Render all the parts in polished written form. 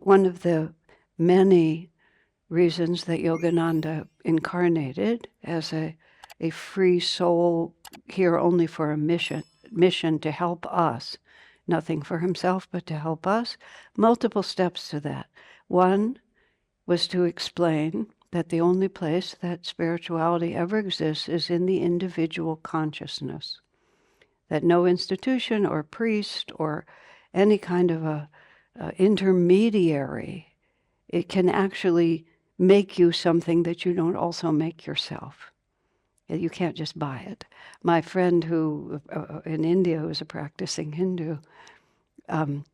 one of the many reasons that Yogananda incarnated as a free soul here only for a mission to help us, nothing for himself but to help us. Multiple steps to that. One was to explain that the only place that spirituality ever exists is in the individual consciousness, that no institution or priest or any kind of a intermediary, it can actually make you something that you don't also make yourself. You can't just buy it. My friend who, in India, who was a practicing Hindu,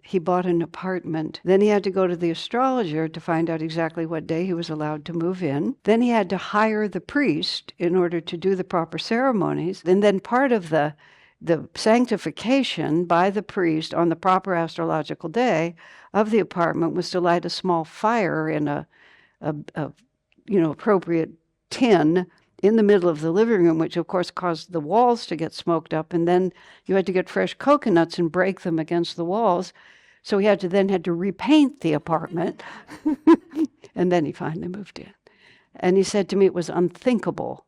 he bought an apartment. Then he had to go to the astrologer to find out exactly what day he was allowed to move in. Then he had to hire the priest in order to do the proper ceremonies. And then part of the sanctification by the priest on the proper astrological day of the apartment was to light a small fire in a appropriate tin in the middle of the living room, which of course caused the walls to get smoked up, and then you had to get fresh coconuts and break them against the walls. So he had to repaint the apartment, and then he finally moved in. And he said to me it was unthinkable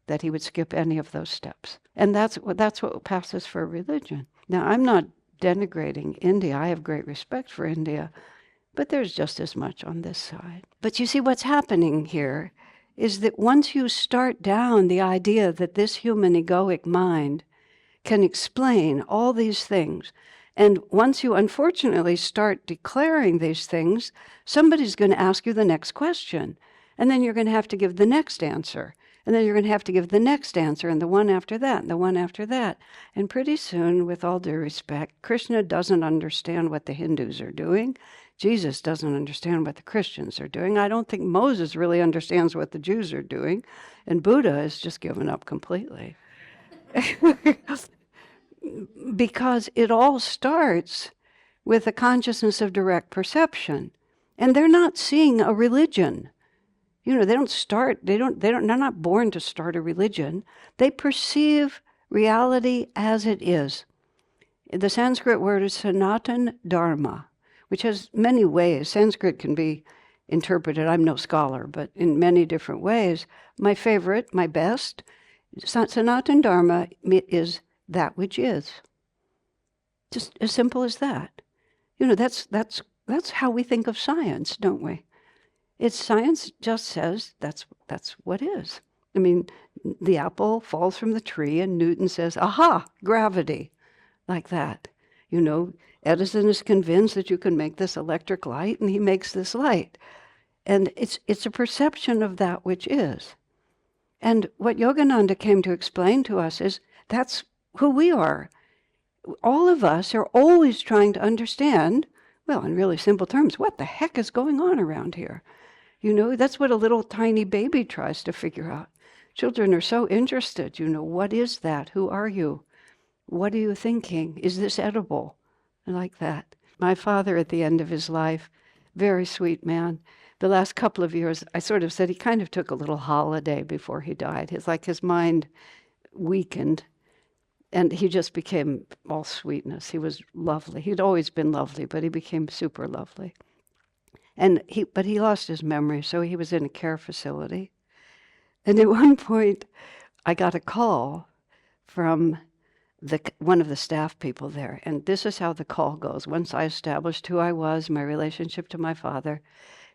that he would skip any of those steps. And that's what passes for religion. Now, I'm not denigrating India. I have great respect for India, but there's just as much on this side. But you see, what's happening here is that once you start down the idea that this human egoic mind can explain all these things, and once you unfortunately start declaring these things, somebody's going to ask you the next question, and then you're going to have to give the next answer, and then you're going to have to give the next answer, and the one after that, and the one after that. And pretty soon, with all due respect, Krishna doesn't understand what the Hindus are doing. Jesus doesn't understand what the Christians are doing. I don't think Moses really understands what the Jews are doing. And Buddha has just given up completely. Because it all starts with a consciousness of direct perception. And they're not seeing a religion. They're not born to start a religion. They perceive reality as it is. The Sanskrit word is Sanatan Dharma, which has many ways. Sanskrit can be interpreted, I'm no scholar, but in many different ways. My favorite, my best, Sanatan Dharma is that which is. Just as simple as that. That's how we think of science, don't we? Science just says that's what is. I mean, the apple falls from the tree and Newton says, aha, gravity, like that. Edison is convinced that you can make this electric light, and he makes this light. And it's a perception of that which is. And what Yogananda came to explain to us is that's who we are. All of us are always trying to understand, well, in really simple terms, what the heck is going on around here? That's what a little tiny baby tries to figure out. Children are so interested, what is that? Who are you? What are you thinking? Is this edible? Like that. My father, at the end of his life, very sweet man. The last couple of years, I sort of said he kind of took a little holiday before he died. His mind weakened, and he just became all sweetness. He was lovely. He'd always been lovely, but he became super lovely. But he lost his memory, so he was in a care facility. And at one point, I got a call from one of the staff people there. And this is how the call goes. Once I established who I was, my relationship to my father,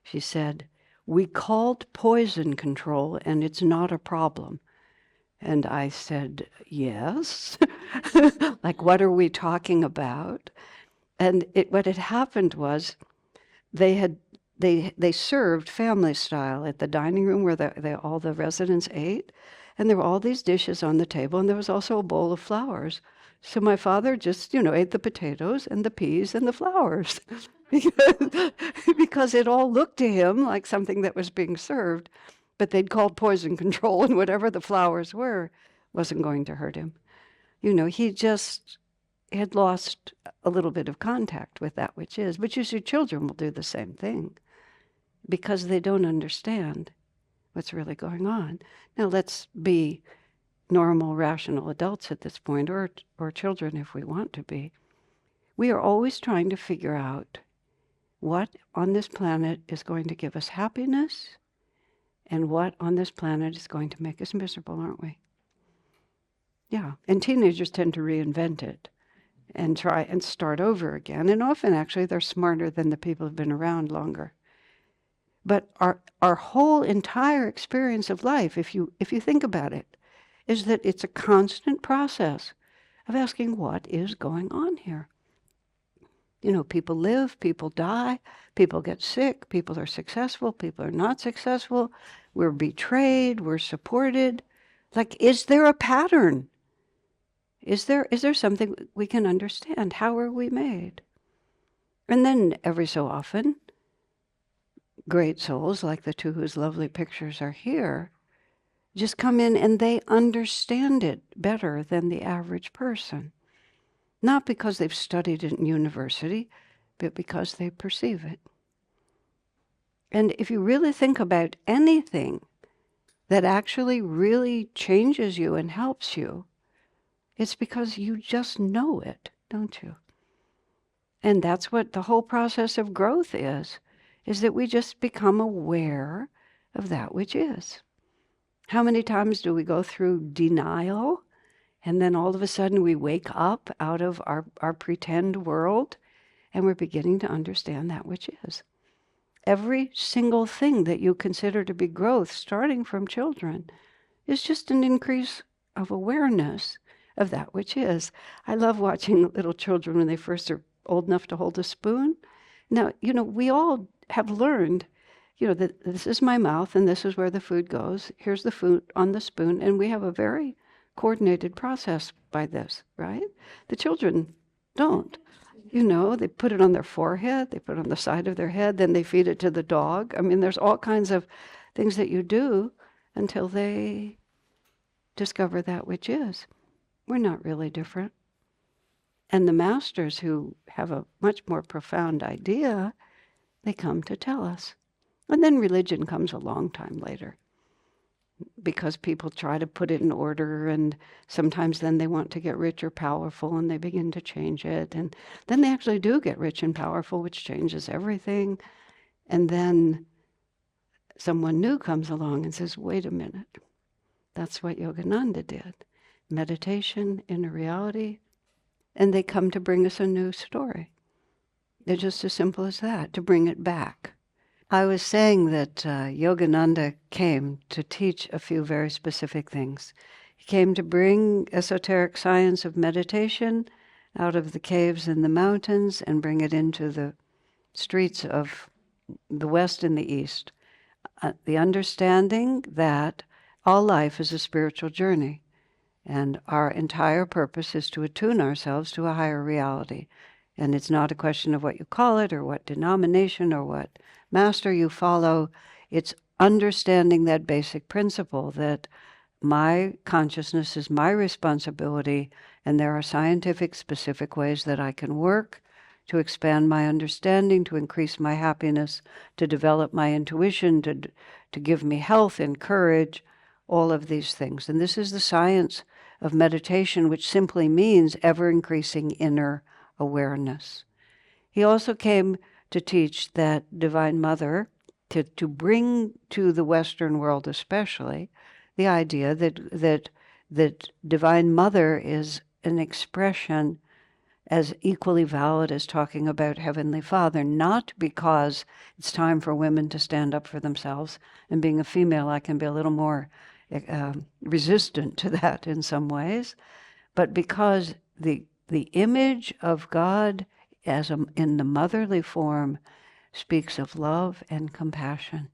she said, "We called poison control and it's not a problem." And I said, "Yes." Like, what are we talking about? And what had happened was they served family style at the dining room where all the residents ate. And there were all these dishes on the table, and there was also a bowl of flowers. So my father just, ate the potatoes and the peas and the flowers because it all looked to him like something that was being served. But they'd called poison control, and whatever the flowers were wasn't going to hurt him. He just had lost a little bit of contact with that which is. But you see, children will do the same thing because they don't understand what's really going on. Now, let's be normal, rational adults at this point, or children if we want to be. We are always trying to figure out what on this planet is going to give us happiness and what on this planet is going to make us miserable, aren't we? Yeah, and teenagers tend to reinvent it and try and start over again. And often, actually, they're smarter than the people who've been around longer. But our whole entire experience of life, if you think about it, is that it's a constant process of asking what is going on here. You know, people live, people die, people get sick, people are successful, people are not successful, we're betrayed, we're supported. Like, is there a pattern? Is there something we can understand? How are we made? And then every so often, great souls, like the two whose lovely pictures are here, just come in and they understand it better than the average person. Not because they've studied it in university, but because they perceive it. And if you really think about anything that actually really changes you and helps you, it's because you just know it, don't you? And that's what the whole process of growth is that we just become aware of that which is. How many times do we go through denial, and then all of a sudden we wake up out of our pretend world, and we're beginning to understand that which is. Every single thing that you consider to be growth, starting from children, is just an increase of awareness of that which is. I love watching little children when they first are old enough to hold a spoon. Now, you know, we all have learned, you know, that this is my mouth and this is where the food goes. Here's the food on the spoon, and we have a very coordinated process by this, right? The children don't. You know, they put it on their forehead, they put it on the side of their head, then they feed it to the dog. I mean, there's all kinds of things that you do until they discover that which is. We're not really different. And the masters who have a much more profound idea, they come to tell us. And then religion comes a long time later, because people try to put it in order, and sometimes then they want to get rich or powerful, and they begin to change it. And then they actually do get rich and powerful, which changes everything. And then someone new comes along and says, wait a minute, that's what Yogananda did. Meditation, inner reality, and they come to bring us a new story. They're just as simple as that, to bring it back. I was saying that Yogananda came to teach a few very specific things. He came to bring esoteric science of meditation out of the caves in the mountains and bring it into the streets of the West and the East. The understanding that all life is a spiritual journey, and our entire purpose is to attune ourselves to a higher reality. And it's not a question of what you call it or what denomination or what master you follow. It's understanding that basic principle that my consciousness is my responsibility, and there are scientific specific ways that I can work to expand my understanding, to increase my happiness, to develop my intuition, to give me health and courage, all of these things. And this is the science of meditation, which simply means ever-increasing inner awareness. He also came to teach that Divine Mother, to bring to the Western world especially, the idea that Divine Mother is an expression as equally valid as talking about Heavenly Father, not because it's time for women to stand up for themselves, and being a female I can be a little more resistant to that in some ways, but because the image of God in the motherly form speaks of love and compassion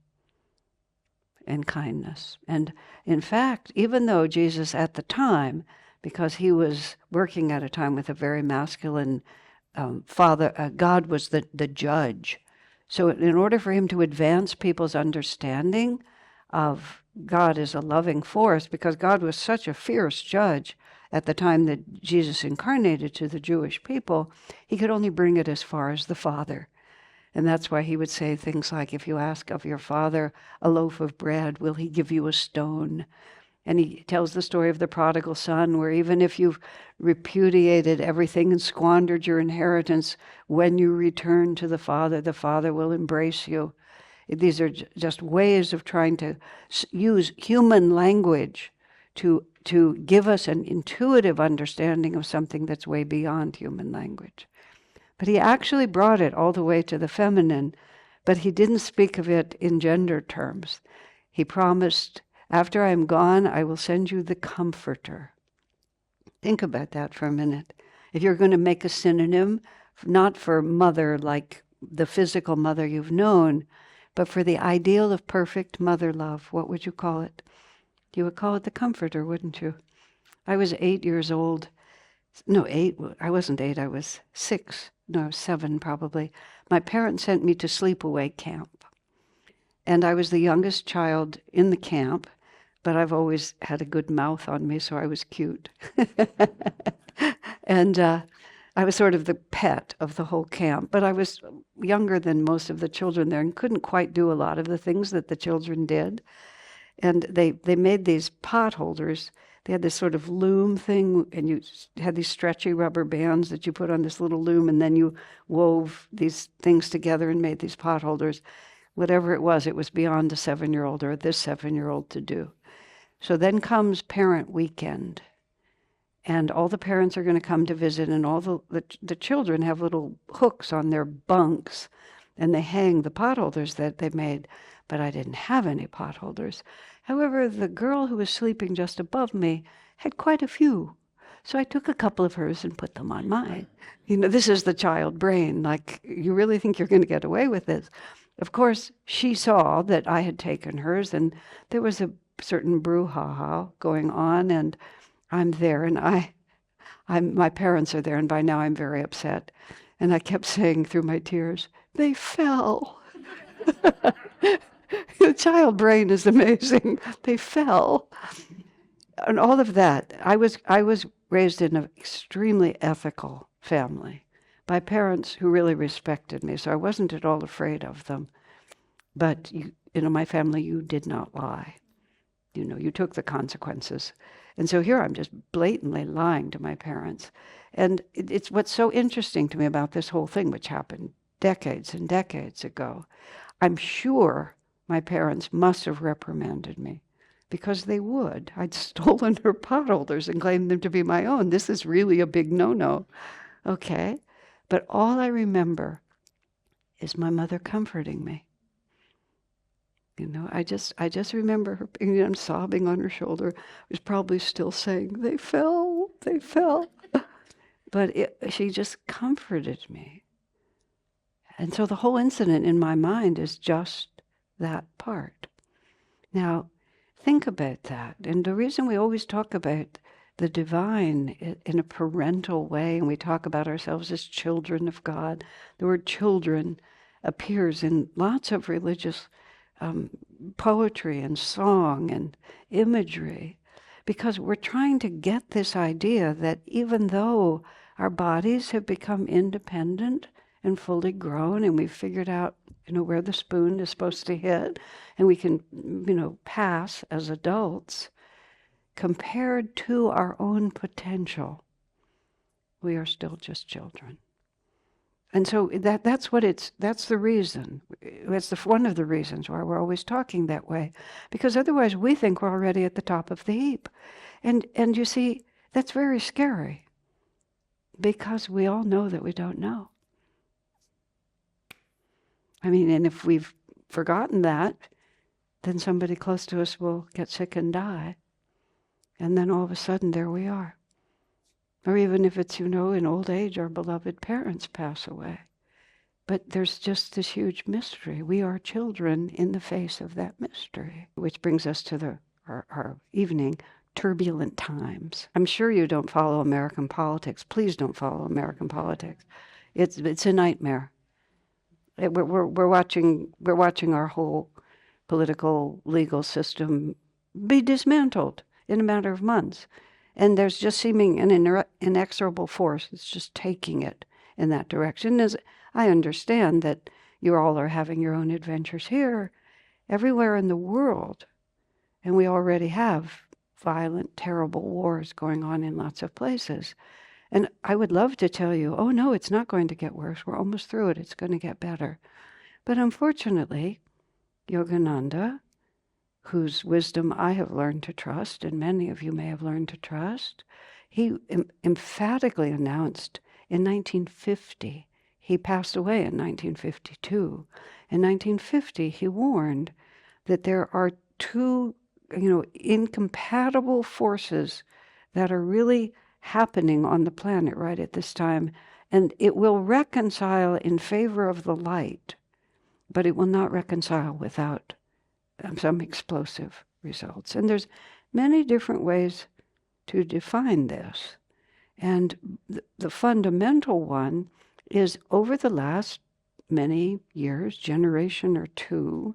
and kindness. And in fact, even though Jesus at the time, because he was working at a time with a very masculine father, God was the judge. So in order for him to advance people's understanding of God as a loving force, because God was such a fierce judge at the time that Jesus incarnated to the Jewish people, he could only bring it as far as the Father. And that's why he would say things like, if you ask of your Father a loaf of bread, will he give you a stone? And he tells the story of the prodigal son, where even if you've repudiated everything and squandered your inheritance, when you return to the Father will embrace you. These are just ways of trying to use human language to give us an intuitive understanding of something that's way beyond human language. But he actually brought it all the way to the feminine, but he didn't speak of it in gender terms. He promised, after I am gone, I will send you the Comforter. Think about that for a minute. If you're going to make a synonym, not for mother like the physical mother you've known, but for the ideal of perfect mother love, what would you call it? You would call it the Comforter, wouldn't you? I was 8 years old. No, 8. I wasn't 8. I was 6. No, 7 probably. My parents sent me to sleepaway camp. And I was the youngest child in the camp, but I've always had a good mouth on me, so I was cute. And I was sort of the pet of the whole camp, but I was younger than most of the children there and couldn't quite do a lot of the things that the children did. And they made these pot holders. They had this sort of loom thing, and you had these stretchy rubber bands that you put on this little loom, and then you wove these things together and made these pot holders. Whatever it was beyond a 7-year-old or this 7-year-old to do. So then comes parent weekend, and all the parents are going to come to visit, and all the children have little hooks on their bunks, and they hang the pot holders that they made. But I didn't have any pot holders. However, the girl who was sleeping just above me had quite a few. So I took a couple of hers and put them on mine. This is the child brain. Like, you really think you're going to get away with this? Of course, she saw that I had taken hers, and there was a certain brouhaha going on, and I'm there, and my parents are there, and by now I'm very upset. And I kept saying through my tears, they fell. The child brain is amazing. They fell. And all of that. I was raised in an extremely ethical family by parents who really respected me, so I wasn't at all afraid of them. But my family, you did not lie. You took the consequences. And so here I'm just blatantly lying to my parents. And it's what's so interesting to me about this whole thing, which happened decades and decades ago. I'm sure my parents must have reprimanded me, because they would. I'd stolen her pot holders and claimed them to be my own. This is really a big no-no. Okay? But all I remember is my mother comforting me. I just remember her sobbing on her shoulder. Was probably still saying, they fell. But she just comforted me. And so the whole incident in my mind is just that part. Now, think about that. And the reason we always talk about the divine in a parental way, and we talk about ourselves as children of God, the word children appears in lots of religious poetry and song and imagery, because we're trying to get this idea that even though our bodies have become independent and fully grown, and we've figured out, where the spoon is supposed to hit, and we can, pass as adults, compared to our own potential, we are still just children. And so that's the reason. That's one of the reasons why we're always talking that way, because otherwise we think we're already at the top of the heap. And you see, that's very scary, because we all know that we don't know. And if we've forgotten that, then somebody close to us will get sick and die. And then all of a sudden, there we are. Or even if it's, in old age, our beloved parents pass away. But there's just this huge mystery. We are children in the face of that mystery, which brings us to our evening, turbulent times. I'm sure you don't follow American politics. Please don't follow American politics. It's a nightmare. We're watching our whole political legal system be dismantled in a matter of months, and there's just seeming an inexorable force that's just taking it in that direction. As I understand that you all are having your own adventures here, everywhere in the world, and we already have violent, terrible wars going on in lots of places. And I would love to tell you, oh no, it's not going to get worse. We're almost through it. It's going to get better. But unfortunately, Yogananda, whose wisdom I have learned to trust, and many of you may have learned to trust, he emphatically announced in 1950, he passed away in 1952. In 1950, he warned that there are two, incompatible forces that are really happening on the planet right at this time, and it will reconcile in favor of the light, but it will not reconcile without some explosive results. And there's many different ways to define this. And the fundamental one is over the last many years, generation or two,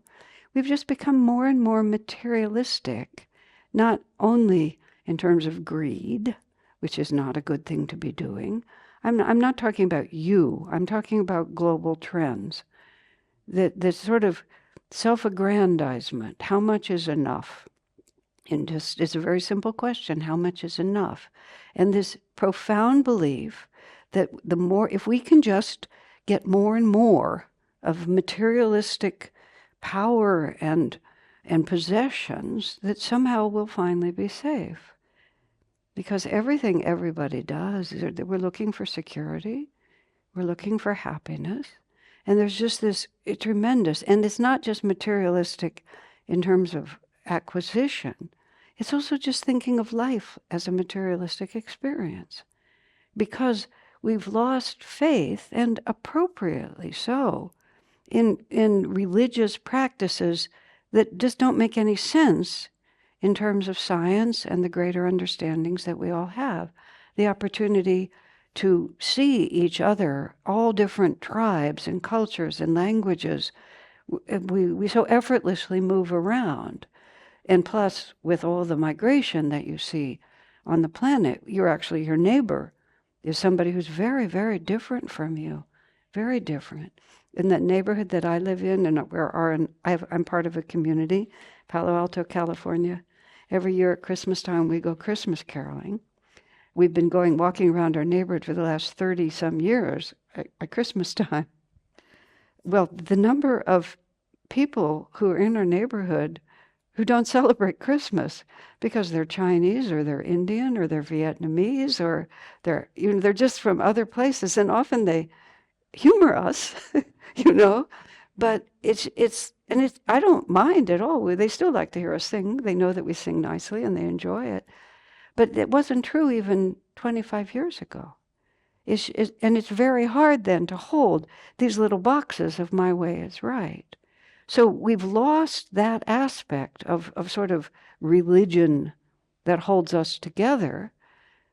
we've just become more and more materialistic, not only in terms of greed, which is not a good thing to be doing. I'm not talking about you. I'm talking about global trends. The sort of self-aggrandizement, how much is enough? And it's a very simple question, how much is enough? And this profound belief that if we can just get more and more of materialistic power and possessions, that somehow we'll finally be safe. Because everything everybody does is that we're looking for security, we're looking for happiness, and there's just this tremendous, and it's not just materialistic in terms of acquisition, it's also just thinking of life as a materialistic experience. Because we've lost faith, and appropriately so, in religious practices that just don't make any sense in terms of science and the greater understandings that we all have. The opportunity to see each other, all different tribes and cultures and languages. We so effortlessly move around. And plus, with all the migration that you see on the planet, your neighbor is somebody who's very, very different from you, very different. In that neighborhood that I live in, and I'm part of a community, Palo Alto, California. Every year at Christmas time, we go Christmas caroling. We've been walking around our neighborhood for the last 30-some years at Christmas time. Well, the number of people who are in our neighborhood who don't celebrate Christmas because they're Chinese or they're Indian or they're Vietnamese or they're just from other places, and often they humor us, but I don't mind at all. They still like to hear us sing. They know that we sing nicely and they enjoy it. But it wasn't true even 25 years ago. And it's very hard then to hold these little boxes of my way is right. So we've lost that aspect of sort of religion that holds us together,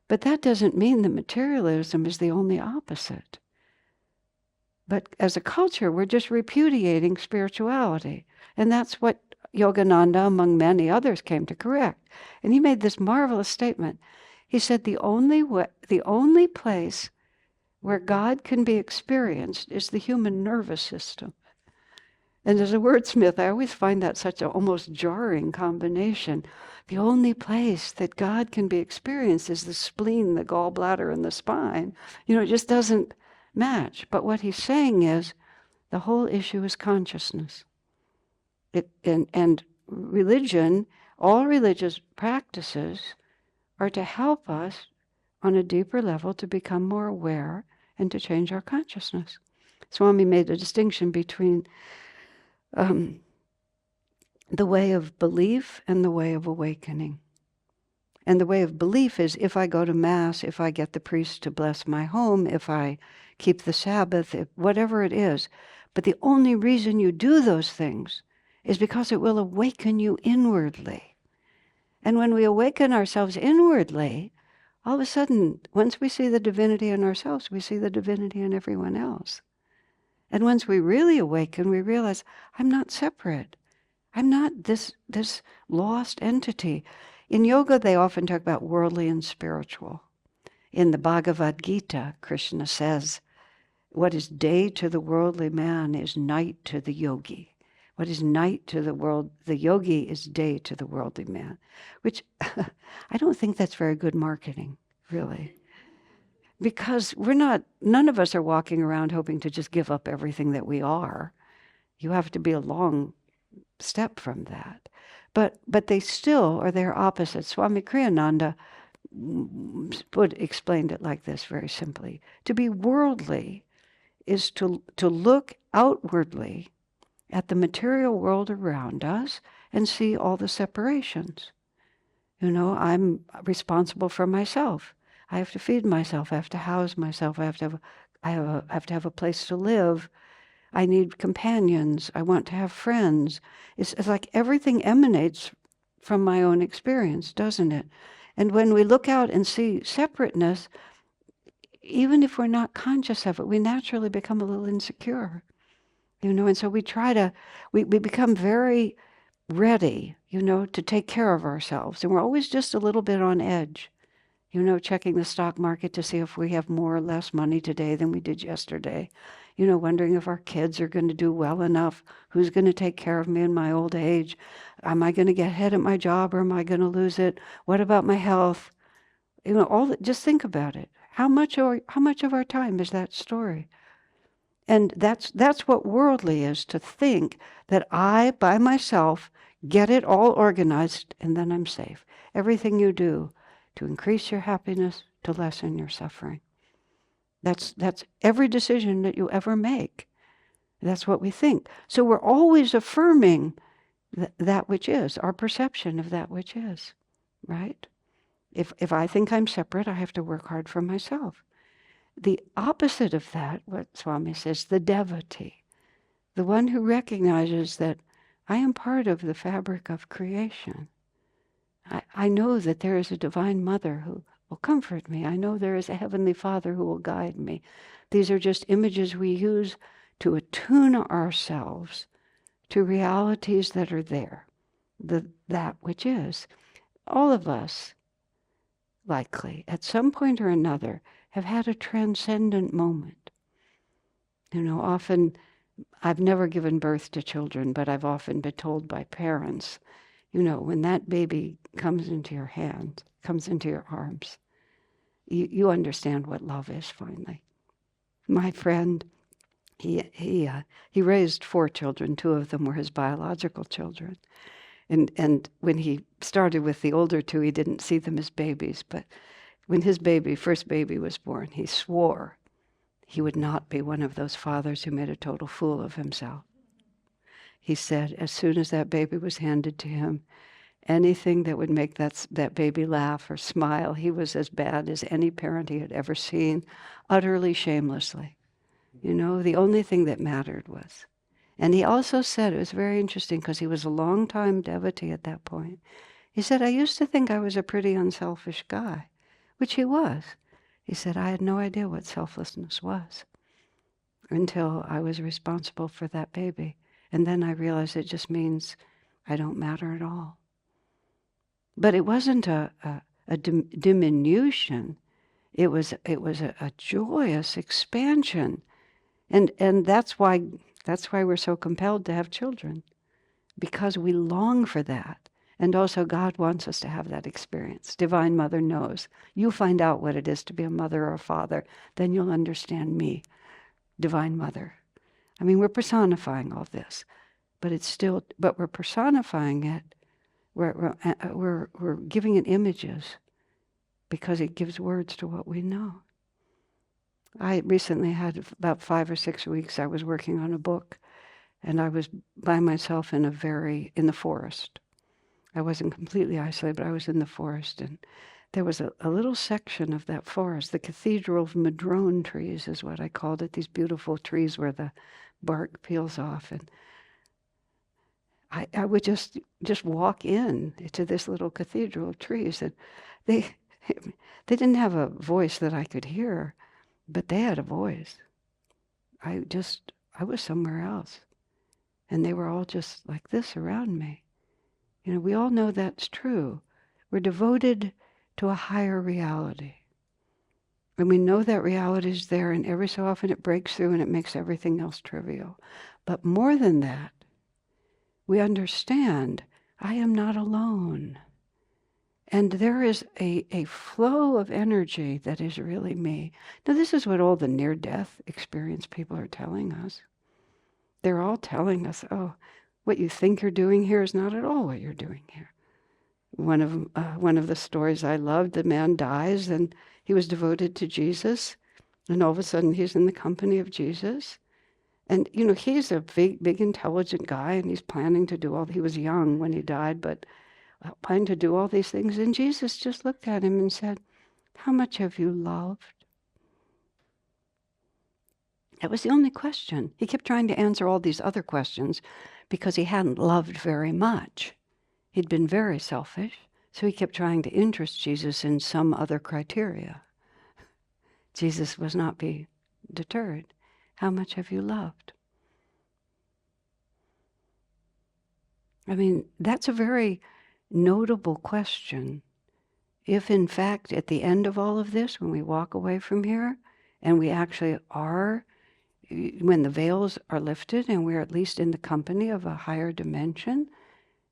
but that doesn't mean that materialism is the only opposite. But as a culture, we're just repudiating spirituality. And that's what Yogananda, among many others, came to correct. And he made this marvelous statement. He said, the only place where God can be experienced is the human nervous system. And as a wordsmith, I always find that such an almost jarring combination. The only place that God can be experienced is the spleen, the gallbladder, and the spine. It just doesn't match. But what he's saying is the whole issue is consciousness. And religion, all religious practices are to help us on a deeper level to become more aware and to change our consciousness. Swami made a distinction between the way of belief and the way of awakening. And the way of belief is if I go to Mass, if I get the priest to bless my home, if I keep the Sabbath, whatever it is. But the only reason you do those things is because it will awaken you inwardly. And when we awaken ourselves inwardly, all of a sudden, once we see the divinity in ourselves, we see the divinity in everyone else. And once we really awaken, we realize, I'm not separate. I'm not this lost entity. In yoga, they often talk about worldly and spiritual. In the Bhagavad Gita, Krishna says, what is day to the worldly man is night to the yogi. What is night to the world, the yogi is day to the worldly man, which I don't think that's very good marketing, really. Because none of us are walking around hoping to just give up everything that we are. You have to be a long step from that. But they still are their opposite. Swami Kriyananda explained it like this very simply. To be worldly is to look outwardly at the material world around us and see all the separations. I'm responsible for myself. I have to feed myself. I have to house myself. I have to have a place to live. I need companions. I want to have friends. It's like everything emanates from my own experience, doesn't it? And when we look out and see separateness, even if we're not conscious of it, we naturally become a little insecure. And so we become very ready, to take care of ourselves. And we're always just a little bit on edge, checking the stock market to see if we have more or less money today than we did yesterday. Wondering if our kids are going to do well enough. Who's going to take care of me in my old age? Am I going to get ahead at my job or am I going to lose it? What about my health? Just think about it. How much of our time is that story? And that's what worldly is, to think that I, by myself, get it all organized and then I'm safe. Everything you do to increase your happiness, to lessen your suffering. That's every decision that you ever make. That's what we think. So we're always affirming that which is, our perception of that which is, right? If I think I'm separate, I have to work hard for myself. The opposite of that, what Swami says, the devotee, the one who recognizes that I am part of the fabric of creation. I know that there is a divine mother who will comfort me. I know there is a heavenly Father who will guide me. These are just images we use to attune ourselves to realities that are there, that which is. All of us, likely, at some point or another, have had a transcendent moment. Often, I've never given birth to children, but I've often been told by parents, when that baby comes into your hand, comes into your arms, you understand what love is finally. My friend, he raised 4 children. 2 of them were his biological children. And when he started with the older 2, he didn't see them as babies. But when his first baby was born, he swore he would not be one of those fathers who made a total fool of himself. He said as soon as that baby was handed to him, anything that would make that baby laugh or smile, he was as bad as any parent he had ever seen, utterly shamelessly. The only thing that mattered was. And he also said, it was very interesting because he was a long-time devotee at that point. He said, I used to think I was a pretty unselfish guy, which he was. He said, I had no idea what selflessness was until I was responsible for that baby. And then I realized it just means I don't matter at all. But it wasn't a diminution. It was a joyous expansion. And that's why we're so compelled to have children, because we long for that. And also God wants us to have that experience. Divine Mother knows. You find out what it is to be a mother or a father, then you'll understand me, Divine Mother. I mean, we're personifying all this, but we're personifying it. We're giving it images because it gives words to what we know. I recently had about 5 or 6 weeks, I was working on a book, and I was by myself in the forest. I wasn't completely isolated, but I was in the forest, and there was a little section of that forest, the Cathedral of Madrone trees is what I called it, these beautiful trees where the bark peels off, and I would just walk in to this little cathedral of trees, and they didn't have a voice that I could hear, but they had a voice. I was somewhere else, and they were all just like this around me. We all know that's true. We're devoted to a higher reality. And we know that reality is there, and every so often it breaks through and it makes everything else trivial. But more than that, we understand, I am not alone. And there is a flow of energy that is really me. Now, this is what all the near-death experience people are telling us. They're all telling us, oh, what you think you're doing here is not at all what you're doing here. One of the stories I loved, the man dies and he was devoted to Jesus, and all of a sudden he's in the company of Jesus. And, he's a big, intelligent guy, and he's planning to do he was young when he died, but planning to do all these things. And Jesus just looked at him and said, how much have you loved? That was the only question. He kept trying to answer all these other questions because he hadn't loved very much. He'd been very selfish, so he kept trying to interest Jesus in some other criteria. Jesus was not be deterred. How much have you loved? I mean, that's a very notable question. If, in fact, at the end of all of this, when we walk away from here, and we actually are, when the veils are lifted and we're at least in the company of a higher dimension,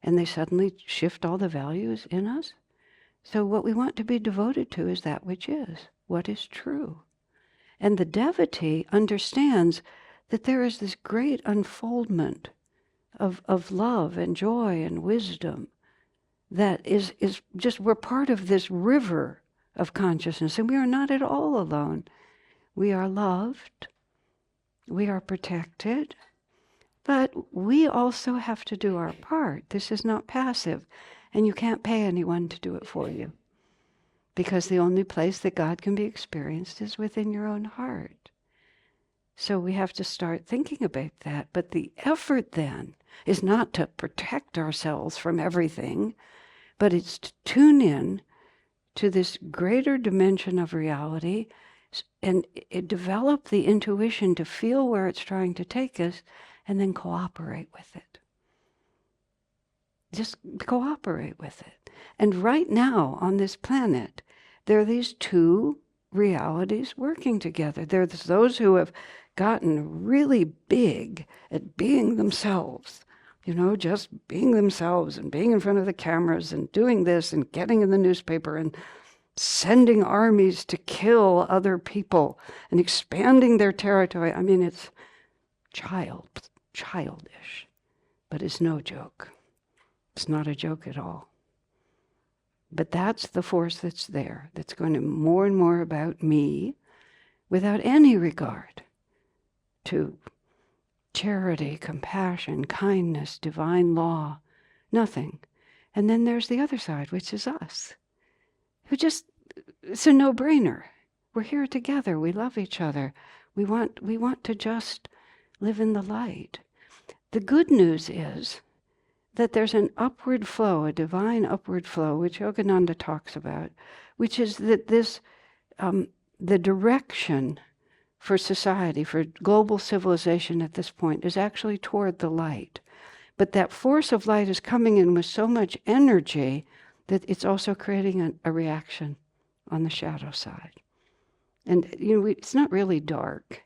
and they suddenly shift all the values in us. So what we want to be devoted to is that which is, what is true. And the devotee understands that there is this great unfoldment of love and joy and wisdom that is just, we're part of this river of consciousness, and we are not at all alone. We are loved, we are protected, but we also have to do our part. This is not passive, and you can't pay anyone to do it for you, because the only place that God can be experienced is within your own heart. So we have to start thinking about that. But the effort then is not to protect ourselves from everything, but it's to tune in to this greater dimension of reality and develop the intuition to feel where it's trying to take us and then cooperate with it. Just cooperate with it. And right now on this planet, there are these two realities working together. There's those who have gotten really big at being themselves, just being themselves and being in front of the cameras and doing this and getting in the newspaper and sending armies to kill other people and expanding their territory. I mean, it's childish, but it's no joke. It's not a joke at all. But that's the force that's there, that's going to more and more about me without any regard to charity, compassion, kindness, divine law, nothing. And then there's the other side, which is us. It's a no-brainer. We're here together. We love each other. We want to just live in the light. The good news is that there's an upward flow, a divine upward flow, which Yogananda talks about, which is that the direction for society, for global civilization at this point, is actually toward the light. But that force of light is coming in with so much energy that it's also creating a reaction on the shadow side. And it's not really dark,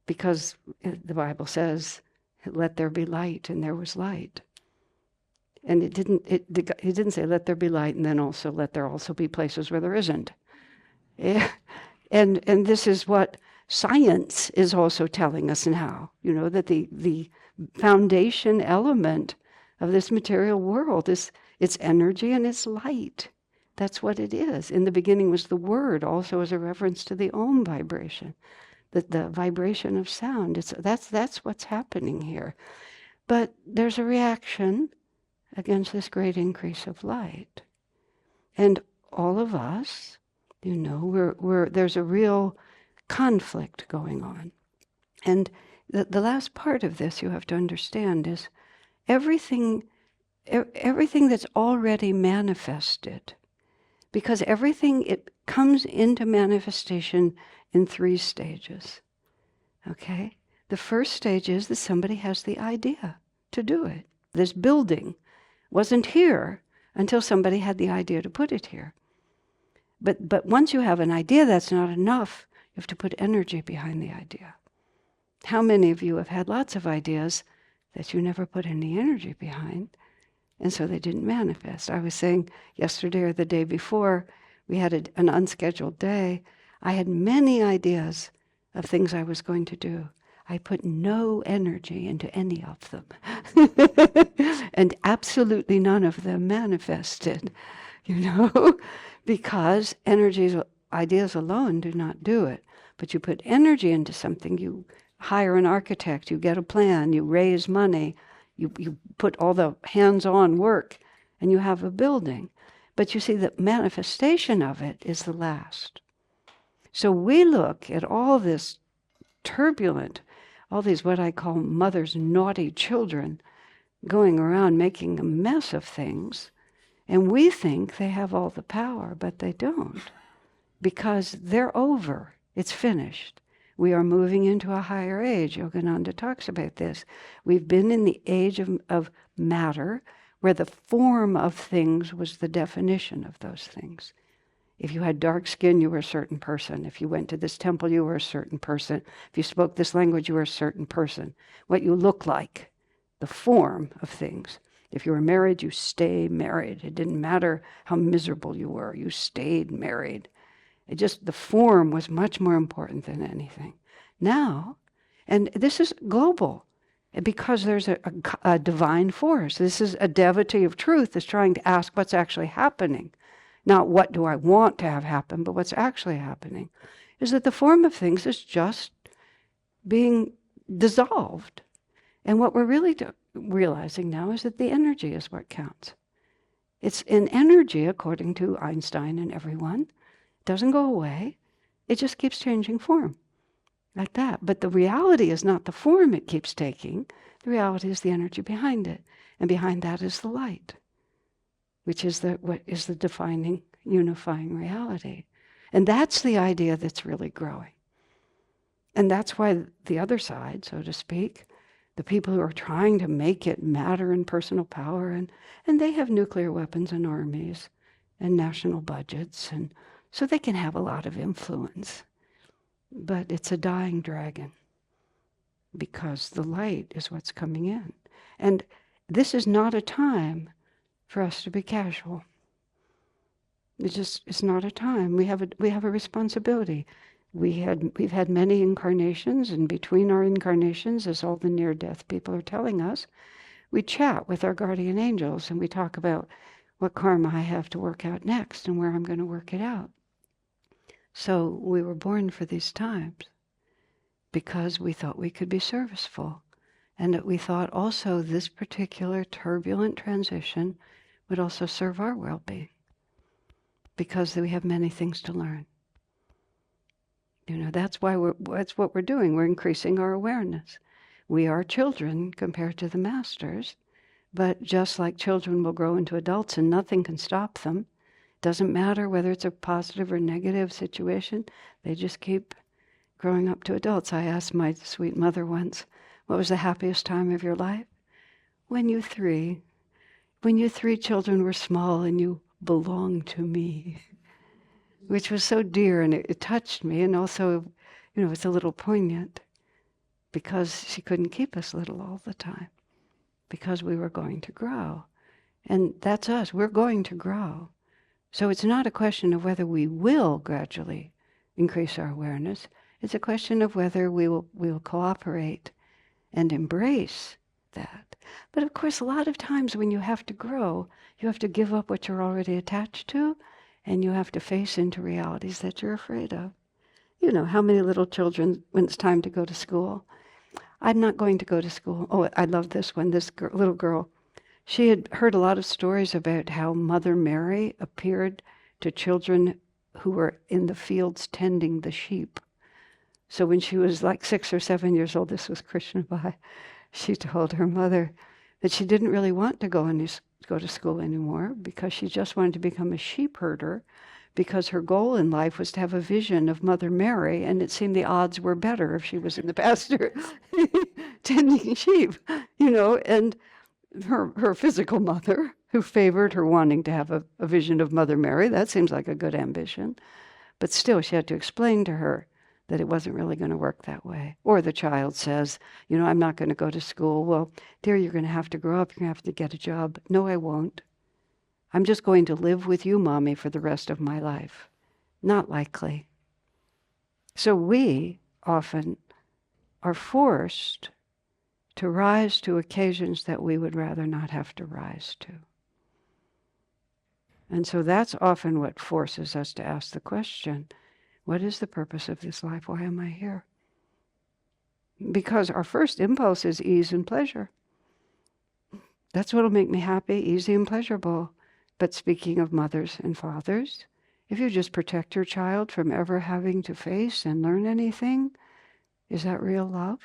because the Bible says, "Let there be light," and there was light. And it didn't say, "Let there be light," and then also let there also be places where there isn't. Yeah. And this is what science is also telling us now. That the foundation element of this material world is its energy and its light. That's what it is. In the beginning was the Word, also as a reference to the Om vibration, the vibration of sound. That's what's happening here. But there's a reaction against this great increase of light. And all of us, there's a real conflict going on. And the last part of this you have to understand is everything that's already manifested, because everything, it comes into manifestation in 3 stages. Okay? The first stage is that somebody has the idea to do it. This building wasn't here until somebody had the idea to put it here. But once you have an idea, that's not enough. You have to put energy behind the idea. How many of you have had lots of ideas, that you never put any energy behind. And so they didn't manifest. I was saying yesterday or the day before, we had an unscheduled day. I had many ideas of things I was going to do. I put no energy into any of them. And absolutely none of them manifested, because ideas alone do not do it. But you put energy into something, you hire an architect, you get a plan, you raise money, you put all the hands-on work, and you have a building. But you see, the manifestation of it is the last. So we look at all this turbulent, all these what I call mother's naughty children going around making a mess of things, and we think they have all the power, but they don't, because they're over. It's finished. We are moving into a higher age. Yogananda talks about this. We've been in the age of matter, where the form of things was the definition of those things. If you had dark skin, you were a certain person. If you went to this temple, you were a certain person. If you spoke this language, you were a certain person. What you look like, the form of things. If you were married, you stayed married. It didn't matter how miserable you were. You stayed married. The form was much more important than anything. Now, and this is global, because there's a divine force. This is a devotee of truth that's trying to ask what's actually happening. Not what do I want to have happen, but what's actually happening is that the form of things is just being dissolved. And what we're really realizing now is that the energy is what counts. It's an energy, according to Einstein and everyone. It doesn't go away. It just keeps changing form, like that. But the reality is not the form it keeps taking. The reality is the energy behind it. And behind that is the light, which is what is the defining, unifying reality. And that's the idea that's really growing. And that's why the other side, so to speak, the people who are trying to make it matter and personal power, and they have nuclear weapons and armies and national budgets, and so they can have a lot of influence. But it's a dying dragon, because the light is what's coming in. And this is not a time for us to be casual. It's not a time. We have a responsibility. We've had many incarnations, and between our incarnations, as all the near-death people are telling us, we chat with our guardian angels, and we talk about what karma I have to work out next and where I'm going to work it out. So we were born for these times because we thought we could be serviceful, and that we thought also this particular turbulent transition would also serve our well-being, because we have many things to learn. That's what we're doing. We're increasing our awareness. We are children compared to the masters, but just like children will grow into adults and nothing can stop them, doesn't matter whether it's a positive or negative situation, they just keep growing up to adults. I asked my sweet mother once, what was the happiest time of your life? When you three children were small and you belonged to me, which was so dear, and it touched me, and also, it's a little poignant, because she couldn't keep us little all the time, because we were going to grow. And that's us. We're going to grow. So it's not a question of whether we will gradually increase our awareness. It's a question of whether we will cooperate and embrace that. But of course, a lot of times when you have to grow, you have to give up what you're already attached to, and you have to face into realities that you're afraid of. How many little children, when it's time to go to school, I'm not going to go to school. Oh, I love this one. This little girl, she had heard a lot of stories about how Mother Mary appeared to children who were in the fields tending the sheep. So when she was like 6 or 7 years old, this was Krishna Bhai, she told her mother that she didn't really want to go to school anymore, because she just wanted to become a sheep herder, because her goal in life was to have a vision of Mother Mary, and it seemed the odds were better if she was in the pasture tending sheep, and her physical mother, who favored her wanting to have a vision of Mother Mary, that seems like a good ambition. But still, she had to explain to her that it wasn't really going to work that way. Or the child says, I'm not going to go to school. Well, dear, you're going to have to grow up. You're going to have to get a job. No, I won't. I'm just going to live with you, Mommy, for the rest of my life. Not likely. So we often are forced to rise to occasions that we would rather not have to rise to. And so that's often what forces us to ask the question, what is the purpose of this life? Why am I here? Because our first impulse is ease and pleasure. That's what'll make me happy, easy and pleasurable. But speaking of mothers and fathers, if you just protect your child from ever having to face and learn anything, is that real love?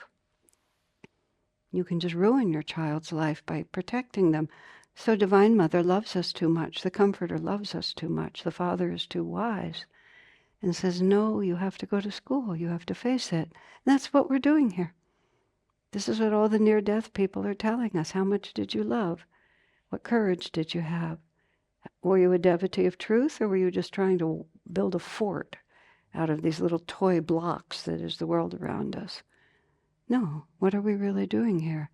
You can just ruin your child's life by protecting them. So Divine Mother loves us too much. The Comforter loves us too much. The Father is too wise and says, no, you have to go to school. You have to face it. And that's what we're doing here. This is what all the near-death people are telling us. How much did you love? What courage did you have? Were you a devotee of truth, or were you just trying to build a fort out of these little toy blocks that is the world around us? No, what are we really doing here?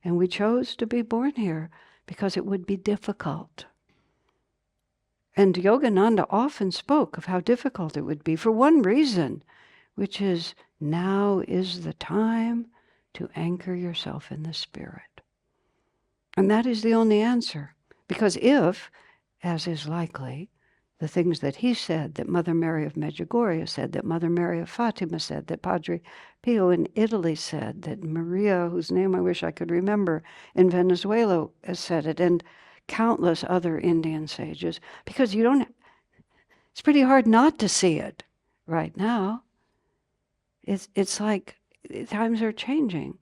And we chose to be born here because it would be difficult. And Yogananda often spoke of how difficult it would be for one reason, which is now is the time to anchor yourself in the Spirit. And that is the only answer. Because if, as is likely, the things that he said, that Mother Mary of Medjugorje said, that Mother Mary of Fatima said, that Padre Pio in Italy said, that Maria, whose name I wish I could remember, in Venezuela has said it, and countless other Indian sages, because it's pretty hard not to see it right now. It's like times are changing,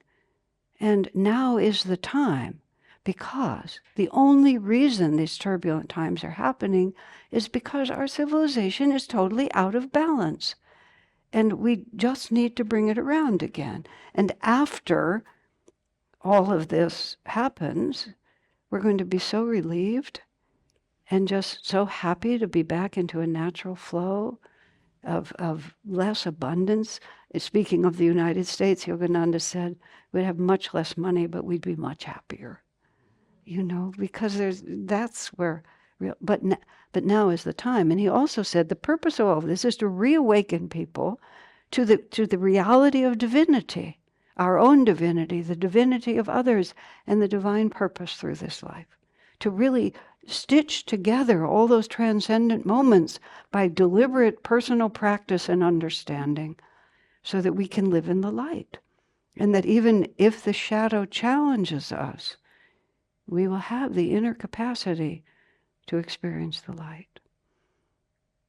and now is the time. Because the only reason these turbulent times are happening is because our civilization is totally out of balance. And we just need to bring it around again. And after all of this happens, we're going to be so relieved and just so happy to be back into a natural flow of less abundance. Speaking of the United States, Yogananda said, we'd have much less money, but we'd be much happier. Because that's where, but now is the time. And he also said the purpose of all of this is to reawaken people to the reality of divinity, our own divinity, the divinity of others, and the divine purpose through this life. To really stitch together all those transcendent moments by deliberate personal practice and understanding, so that we can live in the light. And that even if the shadow challenges us, we will have the inner capacity to experience the light.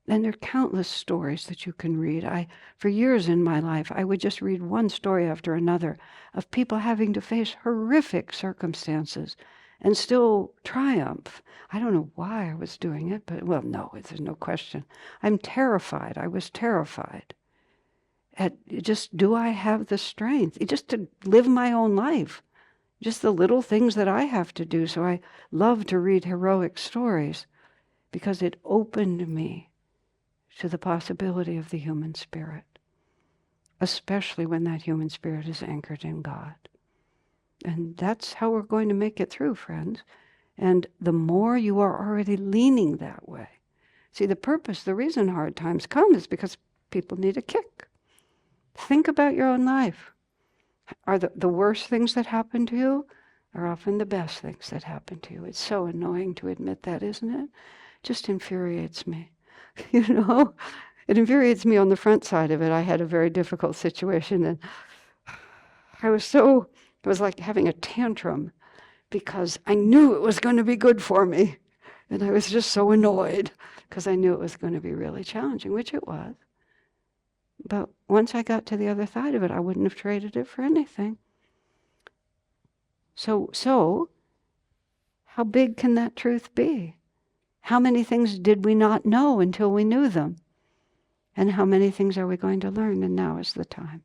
And there are countless stories that you can read. For years in my life, I would just read one story after another of people having to face horrific circumstances and still triumph. I don't know why I was doing it, but, there's no question. I'm terrified. I was terrified. Do I have the strength just to live my own life? Just the little things that I have to do. So I love to read heroic stories because it opened me to the possibility of the human spirit, especially when that human spirit is anchored in God. And that's how we're going to make it through, friends. And the more you are already leaning that way. See, the reason hard times come is because people need a kick. Think about your own life. Are the worst things that happen to you are often the best things that happen to you. It's so annoying to admit that, isn't it? Just infuriates me. It infuriates me on the front side of it. I had a very difficult situation, and it was like having a tantrum because I knew it was going to be good for me. And I was just so annoyed because I knew it was going to be really challenging, which it was. But once I got to the other side of it, I wouldn't have traded it for anything. So, how big can that truth be? How many things did we not know until we knew them? And how many things are we going to learn? And now is the time.